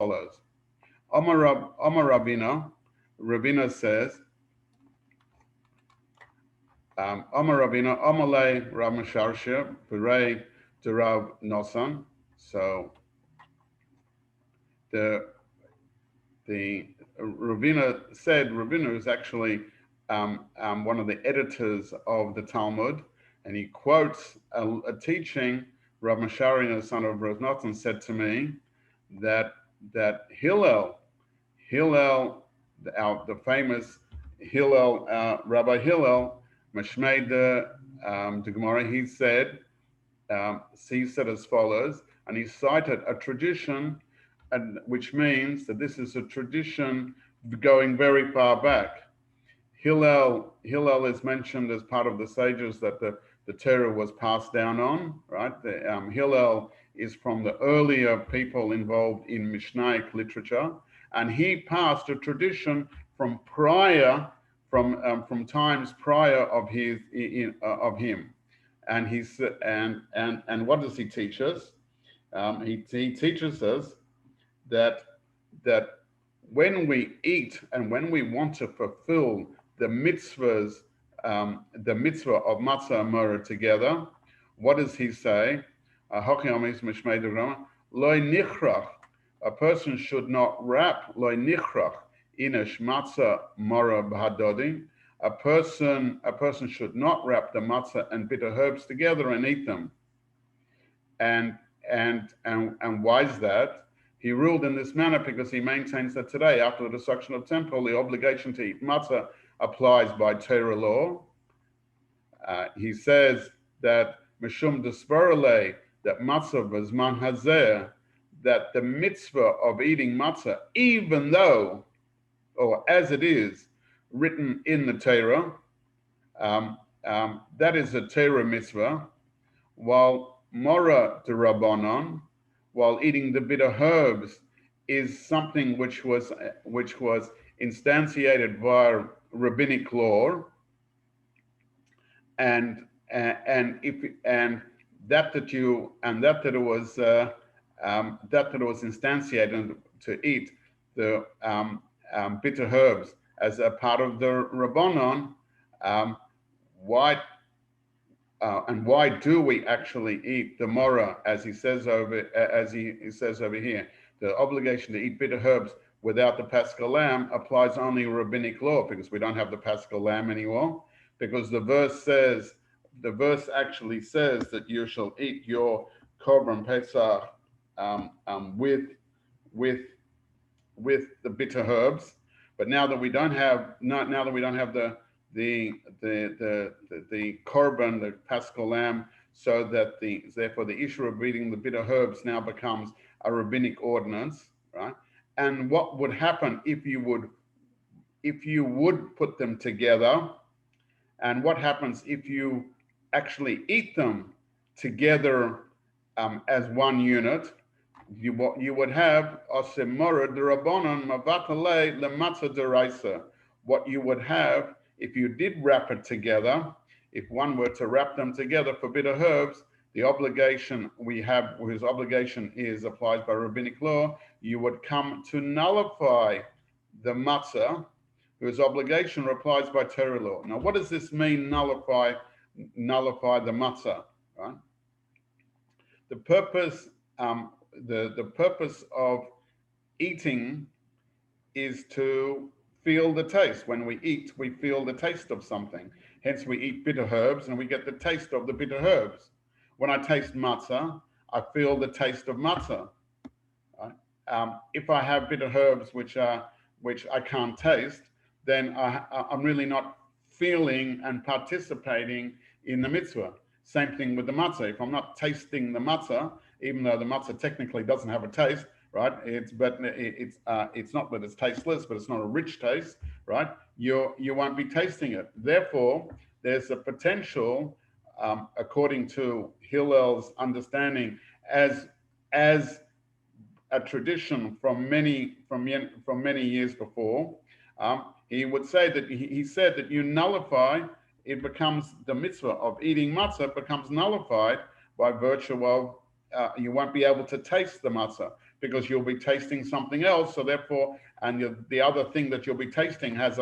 follows. Omar Rabina says, Omar Rabina, Omalei Rav Masharsha, Purei to Rav Nosan. So the Ravina is actually one of the editors of the Talmud, and he quotes a teaching. Rav Mashari, the son of Rav Nosan, said to me that Hillel, the famous Hillel, Rabbi Hillel, Mashmei the Gemorah, he said as follows, and he cited a tradition, and which means that this is a tradition going very far back. Hillel is mentioned as part of the sages that the Torah was passed down on, right? Hillel is from the earlier people involved in Mishnaic literature, and he passed a tradition from times prior of him, and and what does he teach us? He teaches us that when we eat and when we want to fulfill the mitzvahs, the mitzvah of matzah and morah together, what does he say? A person should not wrap loy nichrach inesh matzah morah b'hadodi. A person should not wrap the matzah and bitter herbs together and eat them. And why is that? He ruled in this manner because he maintains that today, after the destruction of the temple, the obligation to eat matzah applies by Torah law. He says that Mishum Desparale, that matzah v'zman hazeh, that the mitzvah of eating matzah, even though, or as it is written in the Torah, that is a Torah mitzvah, while Morah D'Rabbanan, while eating the bitter herbs, is something which was instantiated via rabbinic law, and it was instantiated to eat the bitter herbs as a part of the Rabbanon. Why do we actually eat the morah, as he says over here? The obligation to eat bitter herbs without the Paschal lamb applies only rabbinic law, because we don't have the Paschal lamb anymore. Because the verse actually says that you shall eat your korban Pesach with the bitter herbs. But now that we don't have the korban, the Paschal lamb, so that therefore the issue of eating the bitter herbs now becomes a rabbinic ordinance, right? And what would happen if you would put them together? And what happens if you actually eat them together as one unit? You would have Morah D'Rabbanan Mavatale Lematzah D'Oraisa. What you would have if you did wrap it together, if one were to wrap them together for bitter herbs, the obligation we have, whose obligation is applied by rabbinic law, you would come to nullify the matzah, whose obligation applies by Torah law. Now, what does this mean, nullify the matzah? Right? The purpose of eating is to feel the taste. When we eat, we feel the taste of something. Hence, we eat bitter herbs and we get the taste of the bitter herbs. When I taste matzah, I feel the taste of matzah. Right? If I have bitter herbs which I can't taste, then I'm really not feeling and participating in the mitzvah. Same thing with the matzah. If I'm not tasting the matzah, even though the matzah technically doesn't have a taste, right? It's not that it's tasteless, but it's not a rich taste, right? You won't be tasting it. Therefore, there's a potential, according to Hillel's understanding, as a tradition from many years before. He would say that he said that you nullify, it becomes the mitzvah of eating matzah becomes nullified by virtue of you won't be able to taste the matzah, because you'll be tasting something else. So therefore, and the other thing that you'll be tasting has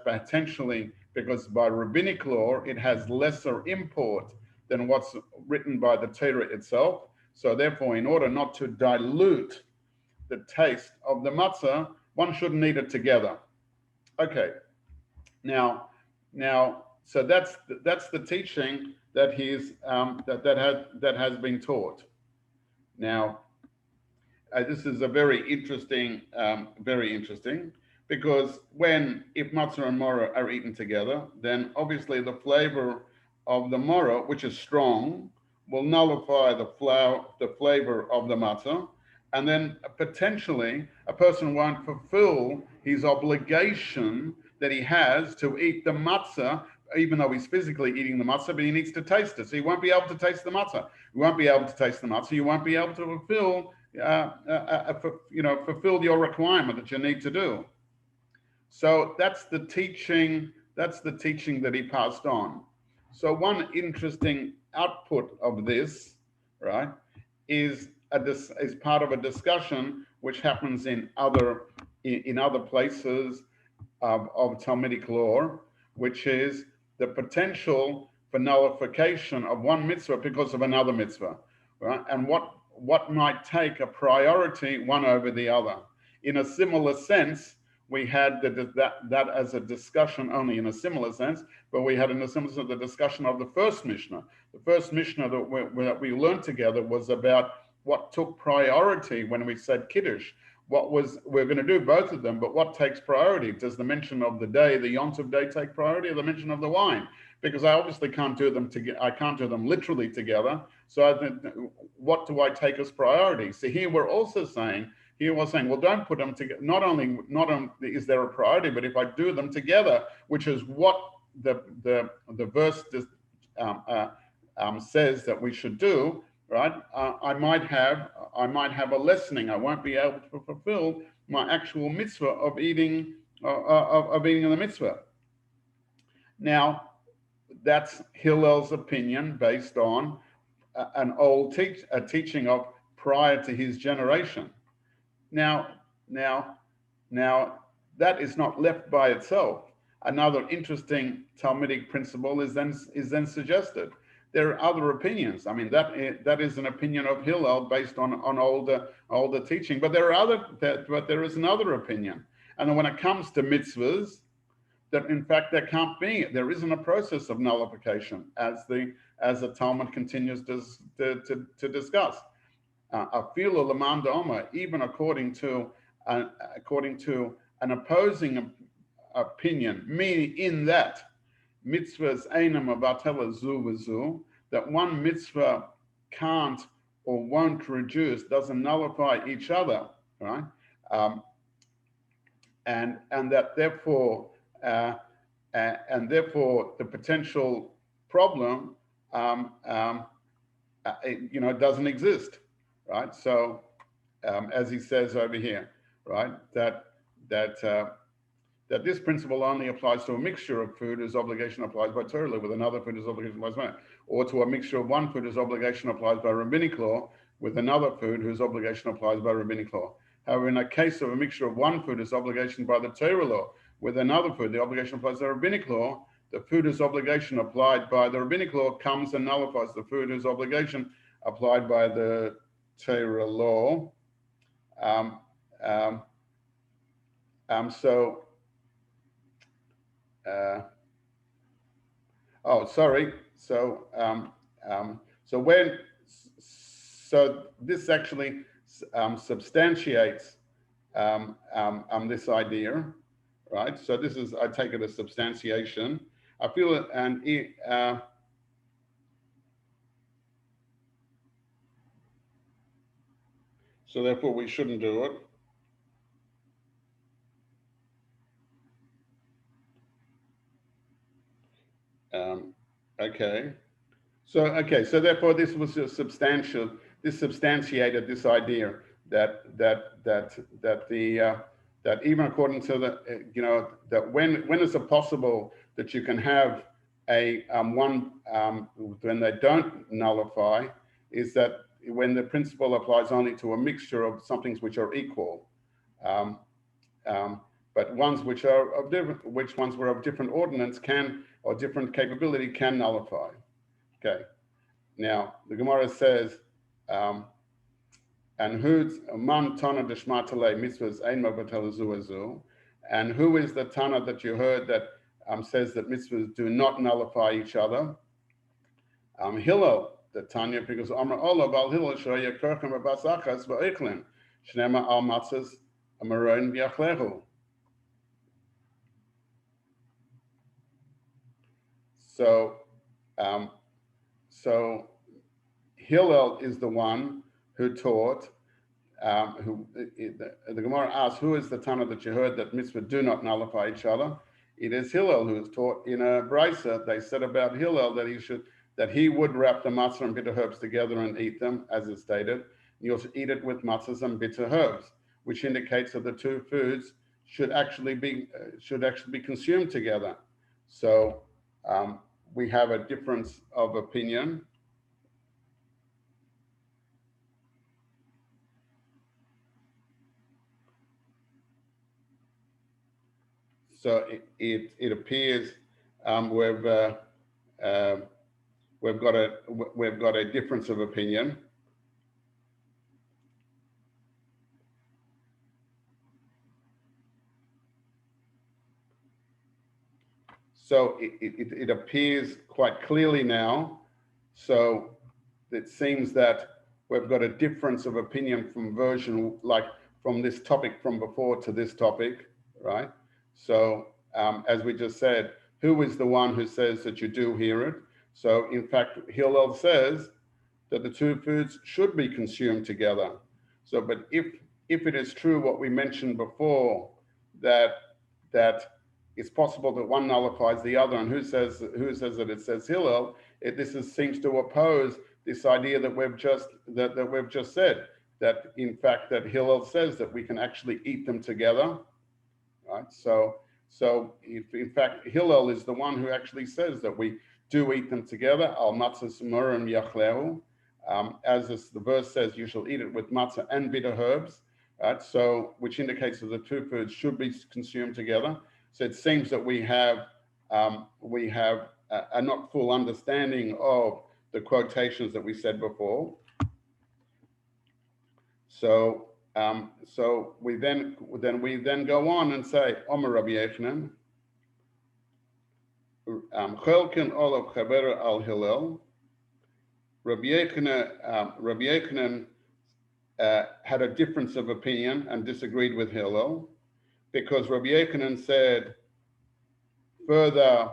potentially, because by rabbinic law, it has lesser import than what's written by the Torah itself. So therefore, in order not to dilute the taste of the matzah, one shouldn't eat it together. Okay. Now, so that's the teaching that that has been taught. Now, this is a very interesting, because if matzah and morah are eaten together, then obviously the flavor of the morah, which is strong, will nullify the flavor of the matzah, and then potentially a person won't fulfill his obligation that he has to eat the matzah, even though he's physically eating the matzah, but he needs to taste it. So he won't be able to taste the matzah. You won't be able to taste the matzah. You won't be able to fulfill your requirement that you need to do. So that's the teaching. That's the teaching that he passed on. So one interesting output of this, right, is part of a discussion which happens in other places of Talmudic law, which is the potential for nullification of one mitzvah because of another mitzvah, right? And what might take a priority one over the other. In a similar sense, we had that as a discussion only in a similar sense, but we had in a similar sense the discussion of the first Mishnah. The first Mishnah that we learned together was about what took priority when we said Kiddush. We're going to do both of them, but what takes priority? Does the mention of the day, the Yom Tov day, take priority, or the mention of the wine? Because I obviously can't do them together. I can't do them literally together. So what do I take as priority? So here we're also saying, well, don't put them together. Not only is there a priority, but if I do them together, which is what the verse says that we should do, right? I might have a lessening. I won't be able to fulfill my actual mitzvah of eating the mitzvah. Now, that's Hillel's opinion based on a teaching of prior to his generation. Now that is not left by itself. Another interesting Talmudic principle is then suggested. There are other opinions. I mean, that is an opinion of Hillel based on older teaching. But there is another opinion. And then when it comes to mitzvahs, that in fact there isn't a process of nullification, as the Talmud continues to discuss. Afilu l'man da'omer, even according to an opposing opinion, meaning in that mitzvahs einam avatela zu v'zu, that one mitzvah can't or won't reduce, doesn't nullify each other, right? And that therefore the potential problem, doesn't exist, right? So, as he says over here, right, that this principle only applies to a mixture of food whose obligation applies by Torah, with another food whose obligation applies by, or to a mixture of one food whose obligation applies by rabbinic law, with another food whose obligation applies by rabbinic law. However, in a case of a mixture of one food whose obligation by the Torah law, with another food, the obligation applies by rabbinic law, the food whose obligation applied by the rabbinic law comes and nullifies the food whose obligation applied by the Torah law. So this actually substantiates this idea, right? So this is, I take it as substantiation. I feel it, and so therefore we shouldn't do it. So therefore this was a substantial. This substantiated this idea that even according to the that when is it possible that you can have a when they don't nullify, is that when the principle applies only to a mixture of somethings which are equal, but ones which are of different, which ones were of different ordinance can, or different capability, can nullify. Okay. Now the Gemara says, and who's man tana deshmatale mitzvahs ein mabatel zu, and who is the Tana that you heard that says that mitzvahs do not nullify each other? Hillel, the Tanya, because Amar Allah bal Hillel shoya kirchem abasachas va'ichlin shnema al matzahs amaron v'yachlehu. So Hillel is the one who taught. The Gemara asks, who is the Tana that you heard that mitzvah do not nullify each other? It is Hillel, who is taught in a brisa. They said about Hillel that he would wrap the matzah and bitter herbs together and eat them, as is stated. You also eat it with matzahs and bitter herbs, which indicates that the two foods should actually be consumed together. So we have a difference of opinion. So it appears we've got a difference of opinion. So it appears quite clearly now. So it seems that we've got a difference of opinion from from this topic from before to this topic, right? So as we just said, who is the one who says that you do hear it? So in fact, Hillel says that the two foods should be consumed together. So, but if it is true what we mentioned before, that it's possible that one nullifies the other, and who says that it says Hillel? Seems to oppose this idea that we've just said, that in fact that Hillel says that we can actually eat them together. Right. So if, in fact, Hillel is the one who actually says that we do eat them together. Al matzah murim yachlehu, as the verse says, you shall eat it with matzah and bitter herbs. Right. So which indicates that the two foods should be consumed together. So it seems that we have a not full understanding of the quotations that we said before. So we then go on and say, Omer Rabbi Yechanan, Chelkin Olav Chaber al Hillel. Rabbi Yechanan had a difference of opinion and disagreed with Hillel, because Rabbi Yechanan said further,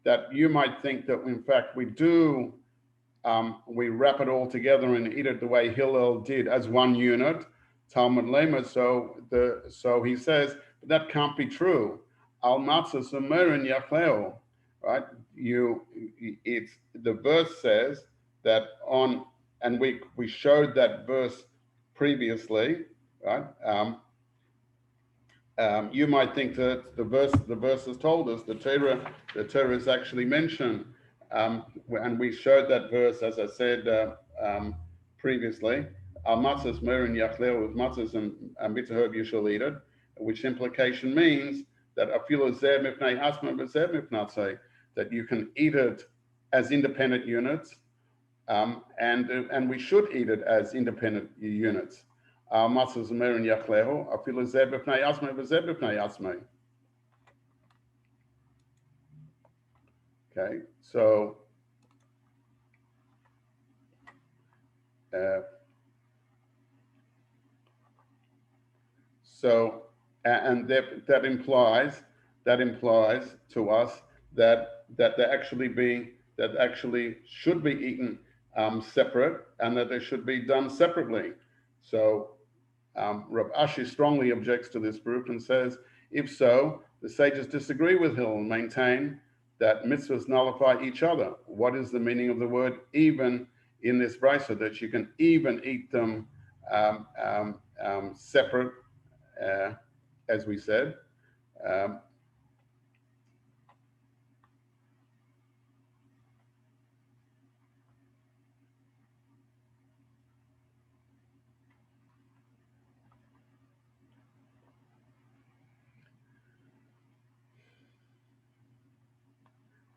that you might think that in fact we do. We wrap it all together and eat it the way Hillel did, as one unit, Talmud Lema. So he says that can't be true. Al matzah sumerin yachleo, right? The verse says that on, and we showed that verse previously, right? You might think that the verse has told us the Torah is actually mentioned. And we showed that verse, as I said previously, al matzahs merin yachleo, with matzahs and bitter herb you shall eat it, which implication means that afilu zeh mipnei asma v'zeh mipnei, that you can eat it as independent units, and we should eat it as independent units. Al matzahs merin yachleo, afilu zeh mipnei asma v'zeh mipnei asma. Okay, so and that implies to us that they actually should be eaten separate, and that they should be done separately. So Rav Ashi strongly objects to this proof and says, if so, the sages disagree with Hillel and maintain that mitzvahs nullify each other. What is the meaning of the word even in this brisa, that you can even eat them separate, as we said?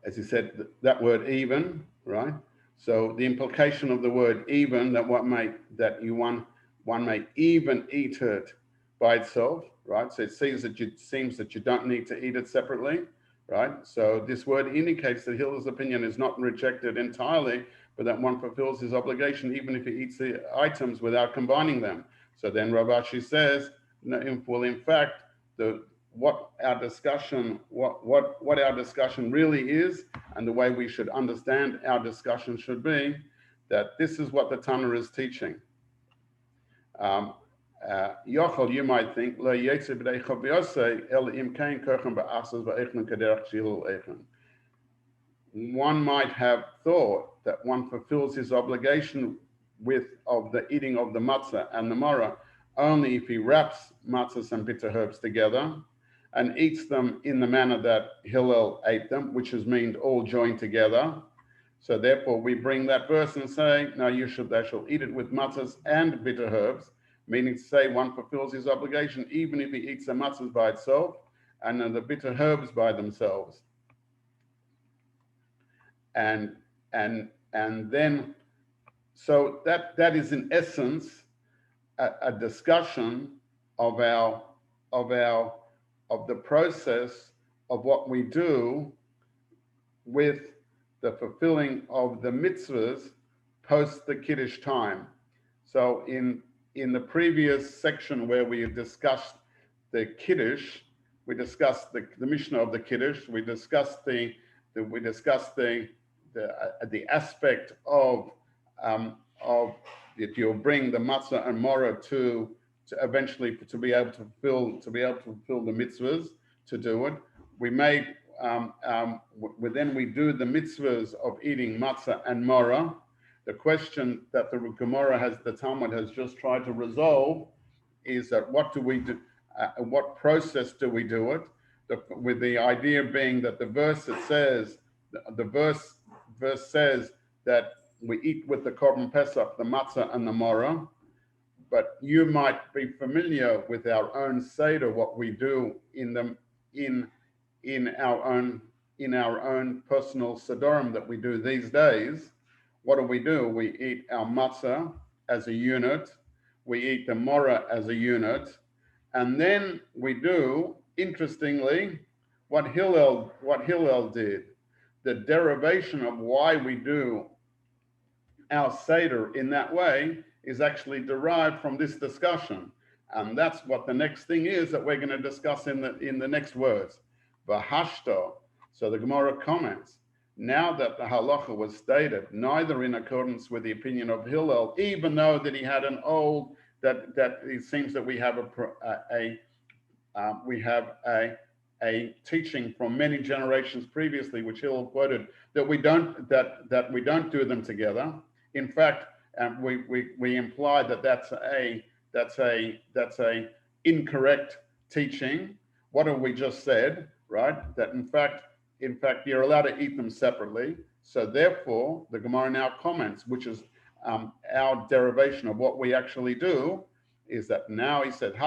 as he said, that word even, right? So the implication of the word even, that one may even eat it by itself, right? So it seems that you don't need to eat it separately, right? So this word indicates that Hillel's opinion is not rejected entirely, but that one fulfills his obligation even if he eats the items without combining them. So then Rav Ashi says, well, in fact, what our discussion really is, and the way we should understand our discussion should be, that this is what the Tana is teaching. Yochel, you might think, one might have thought that one fulfills his obligation of the eating of the matzah and the morah only if he wraps matzahs and bitter herbs together and eats them in the manner that Hillel ate them, which is means all joined together. So therefore we bring that verse and say, no, they shall eat it with matzahs and bitter herbs, meaning to say one fulfills his obligation even if he eats the matzahs by itself and the bitter herbs by themselves. And then, so that is in essence a discussion of the process of what we do with the fulfilling of the mitzvahs post the Kiddush time. So in the previous section where we discussed the Kiddush, we discussed the Mishnah of the Kiddush, we discussed the aspect of that you'll bring the matzah and morah to eventually to be able to fulfill the mitzvahs to do it. We made then we do the mitzvahs of eating matzah and morah. The question that the Gemorah the Talmud has just tried to resolve is that what do we do? What process do we do it? With the idea being that the verse says that we eat with the Korban Pesach, the matzah and the morah, but you might be familiar with our own Seder, what we do in our own personal Sedorim that we do these days. What do? We eat our matzah as a unit, we eat the morah as a unit, and then we do, interestingly, what Hillel did. The derivation of why we do our Seder in that way is actually derived from this discussion. And that's what the next thing is that we're going to discuss in the next words. V'hashto. So the Gemorah comments, now that the halacha was stated, neither in accordance with the opinion of Hillel, even though that he had that it seems that we have a teaching from many generations previously, which Hillel quoted, that we don't do them together. In fact, we imply that that's a incorrect teaching. What have we just said, right? That in fact you're allowed to eat them separately. So therefore, the Gemara now comments, which is our derivation of what we actually do, is that now he said, the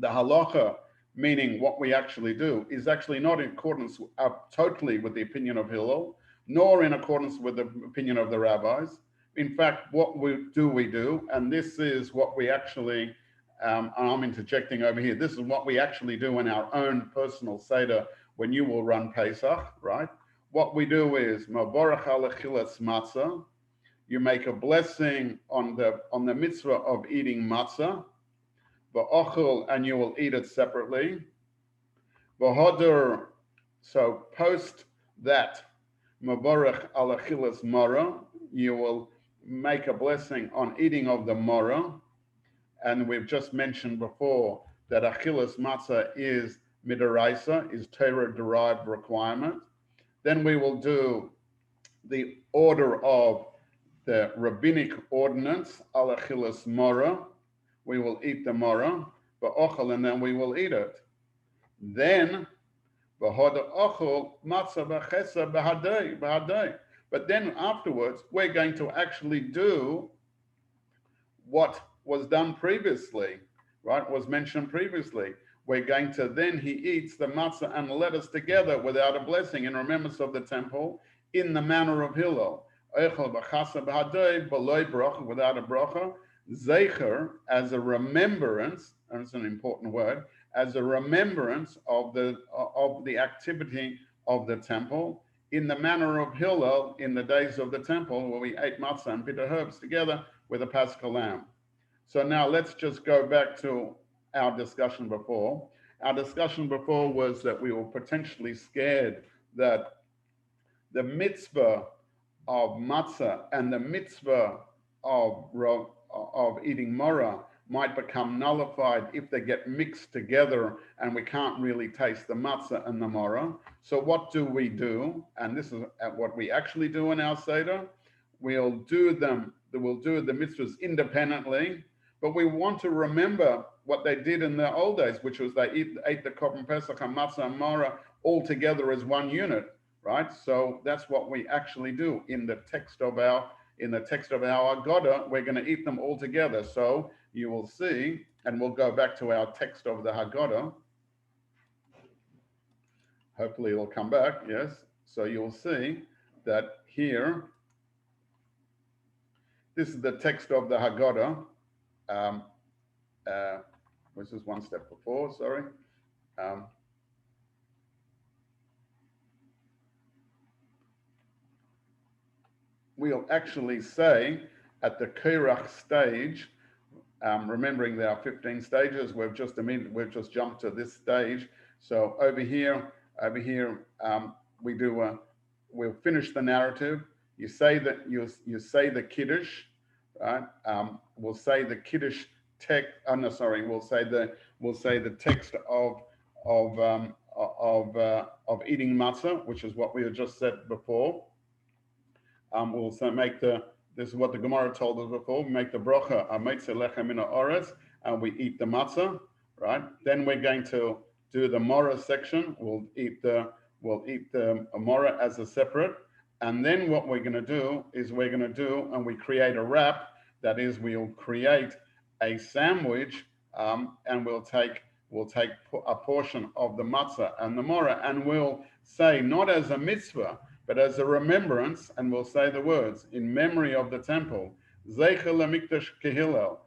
halacha, meaning what we actually do, is actually not in accordance totally with the opinion of Hillel, nor in accordance with the opinion of the rabbis. In fact, what we do, and this is what we actually, I'm interjecting over here, this is what we actually do in our own personal Seder when you will run Pesach, right? What we do is, Maborach alachilas matzah, you make a blessing on the mitzvah of eating matzah, v'ochel, and you will eat it separately. V'hoder, so post that, maborach al achilas morah, you will make a blessing on eating of the morah. And we've just mentioned before that achilas matzah is midaraisa, is Torah-derived requirement. Then we will do the order of the rabbinic ordinance, al achilas morah. We will eat the morah, v'ochel, and then we will eat it. Then, v'hoda ochel matzah v'chesa b'hadei. But then afterwards, we're going to actually do what was done previously, right? Was mentioned previously. we're going to then he eats the matzah and lettuce together without a blessing in remembrance of the temple in the manner of Hillel. Without a bracha, zecher as a remembrance, and it's an important word, as a remembrance of the activity of the temple in the manner of Hillel in the days of the temple where we ate matzah and bitter herbs together with a paschal lamb. So now let's just go back to our discussion before. Our discussion before was that we were potentially scared that the mitzvah of matzah and the mitzvah of eating morah might become nullified if they get mixed together and we can't really taste the matzah and the morah. So what do? And this is what we actually do in our Seder. We'll do the mitzvahs independently, but we want to remember what they did in the old days, which was they ate the korban Pesach and matzah and morah all together as one unit, right? So that's what we actually do in the text of our Haggadah. We're going to eat them all together. So you will see, and we'll go back to our text of the Haggadah. Hopefully it'll come back, yes. So you'll see that here, this is the text of the Haggadah. This is one step before, sorry. We'll actually say at the Korach stage, remembering there are 15 stages, we've just jumped to this stage. So over here, we'll finish the narrative. You say that you say the Kiddush, right? We'll say the Kiddush text. We'll say the text of eating matzah, which is what we had just said before. We'll also this is what the Gemorah told us before. We make the bracha, mitzah lechem min haaretz, and we eat the matzah, right? Then we're going to do the morah section. We'll eat the morah as a separate, and then what we're going to do is and we create a wrap. That is, we'll create a sandwich, and we'll take a portion of the matzah and the morah, and we'll say not as a mitzvah, but as a remembrance, and we'll say the words, in memory of the temple, Zeicher lemikdash kehillel,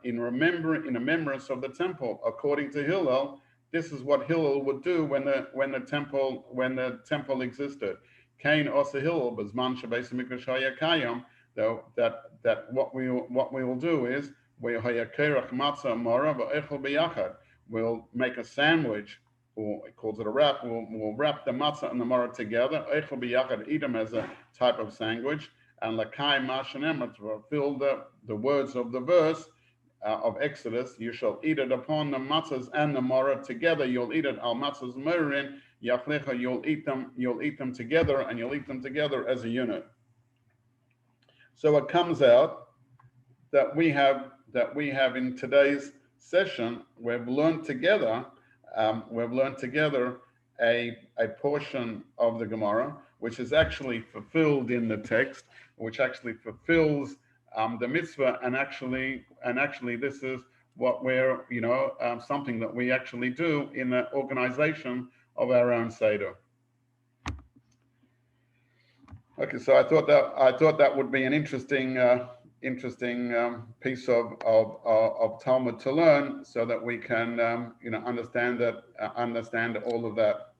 in remembrance of the temple, according to Hillel. This is what Hillel would do when the temple existed. Kain osa Hillel b'zman shebeis hamikdash haya kayam. That what we will do is we haya kerach matzah morah v'echel b'yachad. We'll make a sandwich, or it calls it a wrap. We'll wrap the matzah and the morah together. Echel b'yachad, eat them as a type of sandwich. And lakai mashanem, to fulfill the words of the verse of Exodus, you shall eat it upon the matzahs and the morah together. You'll eat it al matzahs merin yachlecha. You'll eat them together, and you'll eat them together as a unit. So it comes out that we have in today's session, we've learned together a portion of the Gemorah, which is actually fulfilled in the text, which actually fulfills the mitzvah, and actually this is what we're something that we actually do in the organization of our own Seder. Okay, so I thought that would be an interesting piece of Talmud to learn, so that we can understand all of that.